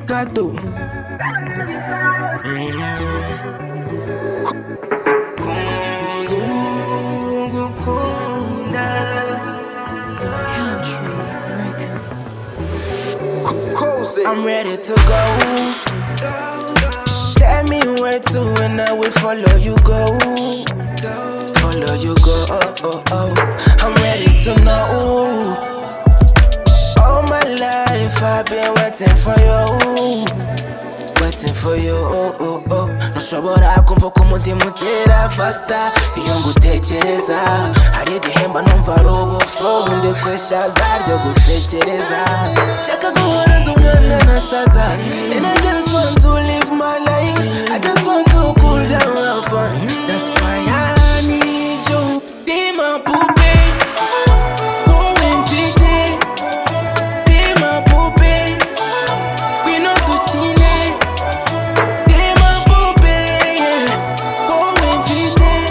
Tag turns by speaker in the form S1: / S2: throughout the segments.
S1: Gato. I'm ready to go. Tell me where to and I will follow you go. Follow you go. I'm ready to know. All my life I've been waiting for you. Waiting for you. Ntushobora kumva ko umutima utera faster iyo ngutekereza. Hari igihemba numva ari ubufo ndekwesha zaryo gutekereza. Shaka guhora ndi umwana nasaza. And I just want to live my life. I just want to cool down and fun. That's why I need you. T'es ma poupée. Pour m'inviter. T'es ma poupée. We know to chiller. T'es ma poupée, yeah. Pour m'inviter.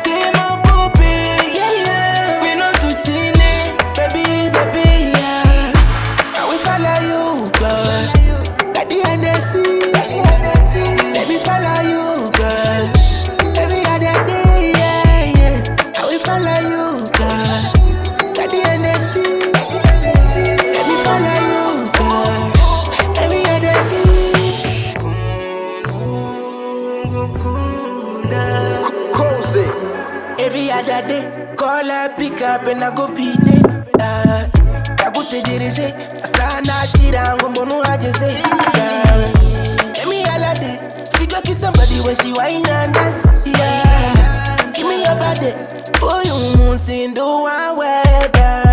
S1: T'es ma poupée, yeah. We know to chiller. Baby, baby, yeah. I will follow you, girl. Got the energy. Let me follow you, girl. Every other day, yeah. I will follow you, girl. Got the energy. Let me follow you, girl. Every other day. Cozy. Every other day, call up, pick up, and I go beat it. Nagutegereje asa nashira ngo mbona uhageze. Let me alade, she go kiss somebody when she whine and dance. Yeah, give me your body, uyu munsi nduwaweda.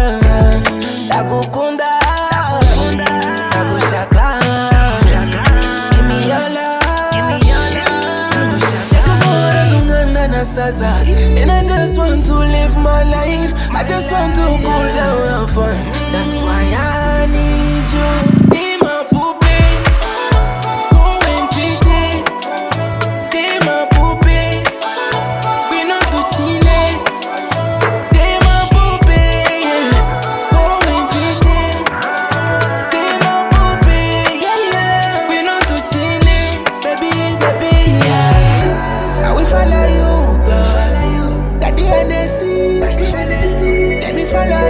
S1: Ndagukunda, ndagushaka. Give me your love, ndagushaka guhora ndi umwana nasaza. And I just want to live my life. I just want to cool down and fun. That's why I need you. T'es ma poupée. Pour m'inviter. T'es ma poupée. We know to chiller. T'es ma poupée, yeah. Pour m'inviter. T'es ma poupée, yeah. We know to chiller. Baby, baby, yeah. I will follow you, girl. Got the energy. Let me follow you.